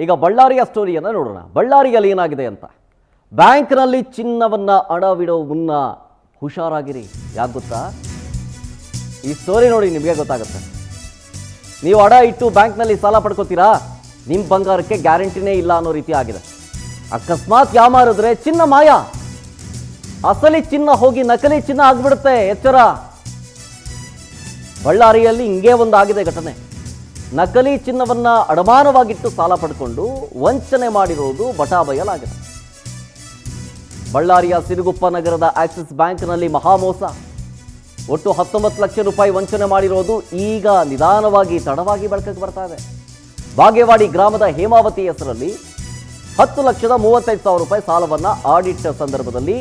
ಈಗ ಬಳ್ಳಾರಿಯ ಸ್ಟೋರಿಯನ್ನು ನೋಡೋಣ. ಬಳ್ಳಾರಿಯಲ್ಲಿ ಏನಾಗಿದೆ ಅಂತ. ಬ್ಯಾಂಕ್ನಲ್ಲಿ ಚಿನ್ನವನ್ನ ಅಡವಿಡೋ ಮುನ್ನ ಹುಷಾರಾಗಿರಿ. ಯಾಕೆ ಗೊತ್ತಾ? ಈ ಸ್ಟೋರಿ ನೋಡಿ ನಿಮಗೆ ಗೊತ್ತಾಗುತ್ತೆ. ನೀವು ಅಡ ಇಟ್ಟು ಬ್ಯಾಂಕ್ನಲ್ಲಿ ಸಾಲ ಪಡ್ಕೋತೀರಾ, ನಿಮ್ಮ ಬಂಗಾರಕ್ಕೆ ಗ್ಯಾರಂಟಿನೇ ಇಲ್ಲ ಅನ್ನೋ ರೀತಿ ಆಗಿದೆ. ಅಕಸ್ಮಾತ್ ಯಾಮಾರಿದ್ರೆ ಚಿನ್ನ ಮಾಯ, ಅಸಲಿ ಚಿನ್ನ ಹೋಗಿ ನಕಲಿ ಚಿನ್ನ ಆಗ್ಬಿಡುತ್ತೆ. ಎಚ್ಚರ. ಬಳ್ಳಾರಿಯಲ್ಲಿ ಹಿಂಗೇ ಒಂದು ಆಗಿದೆ ಘಟನೆ. ನಕಲಿ ಚಿನ್ನವನ್ನ ಅಡಮಾನವಾಗಿಟ್ಟು ಸಾಲ ಪಡ್ಕೊಂಡು ವಂಚನೆ ಮಾಡಿರುವುದು ಬಟಾಬಯಲಾಗಿದೆ. ಬಳ್ಳಾರಿಯ ಸಿರುಗುಪ್ಪ ನಗರದ ಆಕ್ಸಿಸ್ ಬ್ಯಾಂಕ್ನಲ್ಲಿ ಮಹಾಮೋಸ. ಒಟ್ಟು 19 ಲಕ್ಷ ರೂಪಾಯಿ ವಂಚನೆ ಮಾಡಿರೋದು ಈಗ ನಿಧಾನವಾಗಿ ತಡವಾಗಿ ಬೆಳಕಿಗೆ ಬರ್ತಾ ಇದೆ. ಬಾಗೇವಾಡಿ ಗ್ರಾಮದ ಹೇಮಾವತಿ ಹೆಸರಲ್ಲಿ 10,35,000 ರೂಪಾಯಿ ಸಾಲವನ್ನ ಆಡಿಟ್ ಸಂದರ್ಭದಲ್ಲಿ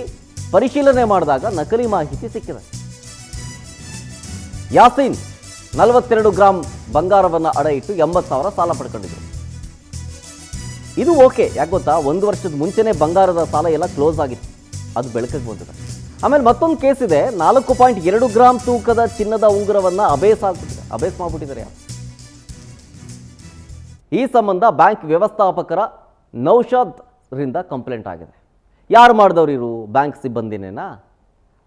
ಪರಿಶೀಲನೆ ಮಾಡಿದಾಗ ನಕಲಿ ಮಾಹಿತಿ ಸಿಕ್ಕಿದೆ. ಯಾಸೀನ್ 42 ಗ್ರಾಂ ಬಂಗಾರವನ್ನು ಅಡ ಇಟ್ಟು 80,000 ಸಾಲ ಪಡ್ಕೊಂಡಿದ್ರು. ಇದು ಓಕೆ, ಯಾಕೆ ಗೊತ್ತಾ? 1 ವರ್ಷದ ಮುಂಚೆನೆ ಬಂಗಾರದ ಸಾಲ ಎಲ್ಲ ಕ್ಲೋಸ್ ಆಗಿತ್ತು, ಅದು ಬೆಳಕಿಗೆ ಬಂದಿದೆ. ಆಮೇಲೆ ಮತ್ತೊಂದು ಕೇಸ್ ಇದೆ. 4.2 ಗ್ರಾಂ ತೂಕದ ಚಿನ್ನದ ಉಂಗುರವನ್ನ ಅಬೇಸ್ ಮಾಡ್ಬಿಟ್ಟಿದ್ದಾರೆ. ಈ ಸಂಬಂಧ ಬ್ಯಾಂಕ್ ವ್ಯವಸ್ಥಾಪಕರ ನೌಶಾದ್ ರಿಂದ ಕಂಪ್ಲೇಂಟ್ ಆಗಿದೆ. ಯಾರು ಮಾಡಿದವರು ಇವರು? ಬ್ಯಾಂಕ್ ಸಿಬ್ಬಂದಿನೇನಾ?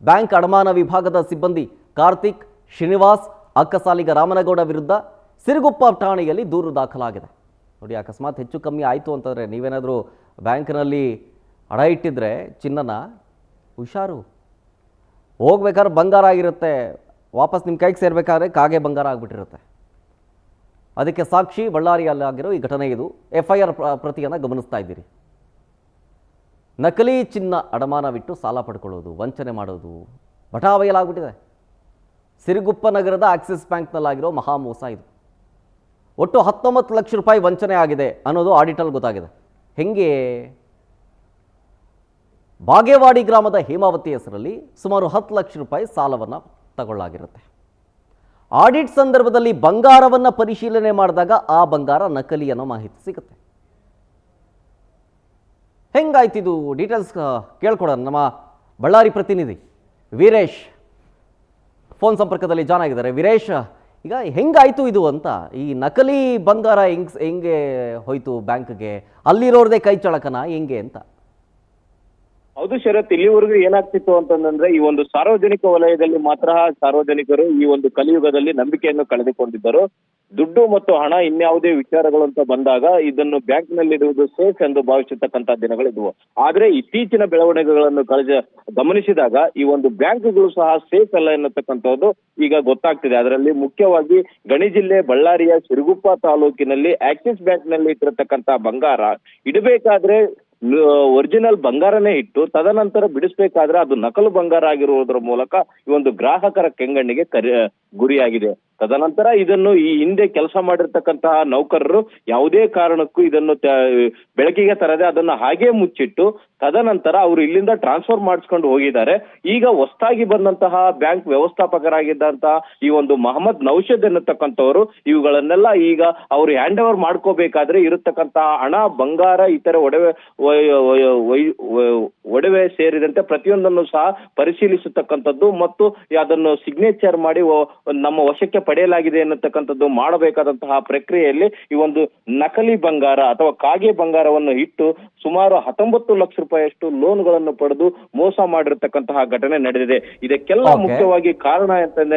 ಬ್ಯಾಂಕ್ ಅಡಮಾನ ವಿಭಾಗದ ಸಿಬ್ಬಂದಿ ಕಾರ್ತಿಕ್, ಶ್ರೀನಿವಾಸ್, ಅಕ್ಕಸಾಲಿಗ ರಾಮನಗೌಡ ವಿರುದ್ಧ ಸಿರುಗುಪ್ಪ ಠಾಣೆಯಲ್ಲಿ ದೂರು ದಾಖಲಾಗಿದೆ. ನೋಡಿ, ಅಕಸ್ಮಾತ್ ಹೆಚ್ಚು ಕಮ್ಮಿ ಆಯಿತು ಅಂತಂದರೆ, ನೀವೇನಾದರೂ ಬ್ಯಾಂಕ್ನಲ್ಲಿ ಅಡ ಇಟ್ಟಿದ್ರೆ ಚಿನ್ನನ, ಹುಷಾರು. ಹೋಗ್ಬೇಕಾದ್ರೆ ಬಂಗಾರ ಆಗಿರುತ್ತೆ, ವಾಪಸ್ ನಿಮ್ಮ ಕೈಗೆ ಸೇರಬೇಕಾದ್ರೆ ಕಾಗೆ ಬಂಗಾರ ಆಗಿಬಿಟ್ಟಿರುತ್ತೆ. ಅದಕ್ಕೆ ಸಾಕ್ಷಿ ಬಳ್ಳಾರಿಯಲ್ಲಾಗಿರೋ ಈ ಘಟನೆ. ಇದು FIR ಪ್ರತಿಯನ್ನು ಗಮನಿಸ್ತಾ ಇದ್ದೀರಿ. ನಕಲಿ ಚಿನ್ನ ಅಡಮಾನವಿಟ್ಟು ಸಾಲ ಪಡ್ಕೊಳ್ಳೋದು, ವಂಚನೆ ಮಾಡೋದು ಬಟಾಬಯಲಾಗ್ಬಿಟ್ಟಿದೆ. ಸಿರುಗುಪ್ಪ ನಗರದ ಆಕ್ಸಿಸ್ ಬ್ಯಾಂಕ್ನಲ್ಲಾಗಿರೋ ಮಹಾಮೋಸ ಇದು. ಒಟ್ಟು 19 ಲಕ್ಷ ರೂಪಾಯಿ ವಂಚನೆ ಆಗಿದೆ ಅನ್ನೋದು ಆಡಿಟಲ್ಲಿ ಗೊತ್ತಾಗಿದೆ. ಹೆಂಗೆ? ಬಾಗೇವಾಡಿ ಗ್ರಾಮದ ಹೇಮಾವತಿ ಹೆಸರಲ್ಲಿ ಸುಮಾರು 10 ಲಕ್ಷ ರೂಪಾಯಿ ಸಾಲವನ್ನು ತಗೊಳ್ಳಾಗಿರುತ್ತೆ. ಆಡಿಟ್ ಸಂದರ್ಭದಲ್ಲಿ ಬಂಗಾರವನ್ನು ಪರಿಶೀಲನೆ ಮಾಡಿದಾಗ ಆ ಬಂಗಾರ ನಕಲಿ ಅನ್ನೋ ಮಾಹಿತಿ ಸಿಗುತ್ತೆ. ಹೆಂಗಾಯ್ತಿದು? ಡೀಟೇಲ್ಸ್ ಕೇಳ್ಕೊಡೋಣ. ನಮ್ಮ ಬಳ್ಳಾರಿ ಪ್ರತಿನಿಧಿ ವೀರೇಶ್ ಫೋನ್ ಸಂಪರ್ಕದಲ್ಲಿ ಜಾಯ್ನ್ ಆಗಿದ್ದಾರೆ. ವೀರೇಶ್, ಈಗ ಹೆಂಗಾಯ್ತು ಇದು ಅಂತ? ಈ ನಕಲಿ ಬಂಗಾರ ಹೆಂಗೆ ಹೋಯ್ತು ಬ್ಯಾಂಕ್ಗೆ? ಅಲ್ಲಿರೋರ್ದೇ ಕೈ ಚಳಕನ ಹೆಂಗೆ ಅಂತ? ಹೌದು ಶರತ್, ಇಲ್ಲಿವರೆಗೂ ಏನಾಗ್ತಿತ್ತು ಅಂತಂದ್ರೆ, ಈ ಒಂದು ಸಾರ್ವಜನಿಕ ವಲಯದಲ್ಲಿ ಮಾತ್ರ ಸಾರ್ವಜನಿಕರು ಈ ಒಂದು ಕಲಿಯುಗದಲ್ಲಿ ನಂಬಿಕೆಯನ್ನು ಕಳೆದುಕೊಂಡಿದ್ದರು. ದುಡ್ಡು ಮತ್ತು ಹಣ ಇನ್ಯಾವುದೇ ವಿಚಾರಗಳು ಅಂತ ಬಂದಾಗ ಇದನ್ನು ಬ್ಯಾಂಕ್ ನಲ್ಲಿಡುವುದು ಸೇಫ್ ಎಂದು ಭಾವಿಸಿರ್ತಕ್ಕಂಥ ದಿನಗಳಿದ್ವು. ಆದ್ರೆ ಇತ್ತೀಚಿನ ಬೆಳವಣಿಗೆಗಳನ್ನು ಗಮನಿಸಿದಾಗ ಈ ಒಂದು ಬ್ಯಾಂಕ್ಗಳು ಸಹ ಸೇಫ್ ಅಲ್ಲ ಎನ್ನತಕ್ಕಂಥದ್ದು ಈಗ ಗೊತ್ತಾಗ್ತಿದೆ. ಅದರಲ್ಲಿ ಮುಖ್ಯವಾಗಿ ಗಣಿ ಜಿಲ್ಲೆ ಬಳ್ಳಾರಿಯ ಸಿರುಗುಪ್ಪ ತಾಲೂಕಿನಲ್ಲಿ ಆಕ್ಸಿಸ್ ಬ್ಯಾಂಕ್ ನಲ್ಲಿ ಇಟ್ಟಿರತಕ್ಕಂಥ ಬಂಗಾರ ಇಡಬೇಕಾದ್ರೆ ಒರಿಜಿನಲ್ ಬಂಗಾರನೇ ಇಟ್ಟು ತದನಂತರ ಬಿಡಿಸ್ಬೇಕಾದ್ರೆ ಅದು ನಕಲು ಬಂಗಾರ ಆಗಿರುವುದರ ಮೂಲಕ ಈ ಒಂದು ಗ್ರಾಹಕರ ಕೆಂಗಣ್ಣಿಗೆ ಗುರಿಯಾಗಿದೆ. ತದನಂತರ ಇದನ್ನು ಈ ಹಿಂದೆ ಕೆಲಸ ಮಾಡಿರ್ತಕ್ಕಂತಹ ನೌಕರರು ಯಾವುದೇ ಕಾರಣಕ್ಕೂ ಇದನ್ನು ಬೆಳಕಿಗೆ ತರದೆ ಅದನ್ನು ಹಾಗೇ ಮುಚ್ಚಿಟ್ಟು ತದನಂತರ ಅವರು ಇಲ್ಲಿಂದ ಟ್ರಾನ್ಸ್ಫರ್ ಮಾಡಿಸ್ಕೊಂಡು ಹೋಗಿದ್ದಾರೆ. ಈಗ ಹೊಸದಾಗಿ ಬಂದಂತಹ ಬ್ಯಾಂಕ್ ವ್ಯವಸ್ಥಾಪಕರಾಗಿದ್ದಂತಹ ಈ ಒಂದು ಮೊಹಮ್ಮದ್ ನೌಷದ್ ಎನ್ನತಕ್ಕಂಥವರು ಇವುಗಳನ್ನೆಲ್ಲ ಈಗ ಅವರು ಹ್ಯಾಂಡ್ ಓವರ್ ಮಾಡ್ಕೋಬೇಕಾದ್ರೆ ಇರತಕ್ಕಂತಹ ಹಣ, ಬಂಗಾರ, ಇತರೆ ಒಡವೆ ಸೇರಿದಂತೆ ಪ್ರತಿಯೊಂದನ್ನು ಸಹ ಪರಿಶೀಲಿಸತಕ್ಕಂಥದ್ದು ಮತ್ತು ಅದನ್ನು ಸಿಗ್ನೇಚರ್ ಮಾಡಿ ನಮ್ಮ ವಶಕ್ಕೆ ಪಡೆಯಲಾಗಿದೆ ಎನ್ನತಕ್ಕಂಥದ್ದು ಮಾಡಬೇಕಾದಂತಹ ಪ್ರಕ್ರಿಯೆಯಲ್ಲಿ ಈ ಒಂದು ನಕಲಿ ಬಂಗಾರ ಅಥವಾ ಕಾಗೆ ಬಂಗಾರವನ್ನು ಇಟ್ಟು ಸುಮಾರು 19 ಲಕ್ಷ ರೂಪಾಯಿಯಷ್ಟು ಲೋನ್ಗಳನ್ನು ಪಡೆದು ಮೋಸ ಮಾಡಿರತಕ್ಕಂತಹ ಘಟನೆ ನಡೆದಿದೆ. ಇದಕ್ಕೆಲ್ಲ ಮುಖ್ಯವಾಗಿ ಕಾರಣ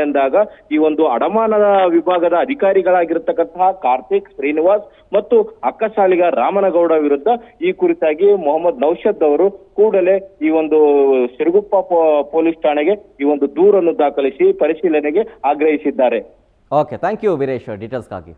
ಎಂದಾಗ ಈ ಒಂದು ಅಡಮಾನದ ವಿಭಾಗದ ಅಧಿಕಾರಿಗಳಾಗಿರ್ತಕ್ಕಂತಹ ಕಾರ್ತಿಕ್, ಶ್ರೀನಿವಾಸ್ ಮತ್ತು ಅಕ್ಕಸಾಲಿಗ ರಾಮನಗೌಡ ವಿರುದ್ಧ ಈ ಕುರಿತಾಗಿ ಮೊಹಮ್ಮದ್ ನೌಷದ್ ಅವರು ಕೂಡಲೇ ಈ ಒಂದು ಸಿರುಗುಪ್ಪ ಪೊಲೀಸ್ ಠಾಣೆಗೆ ಈ ಒಂದು ದೂರನ್ನು ದಾಖಲಿಸಿ ಪರಿಶೀಲನೆಗೆ ಆಗ್ರಹಿಸಿದ್ದಾರೆ. Okay, thank you Veeresh ಡೀಟೇಲ್ಸ್ಗಾಗಿ.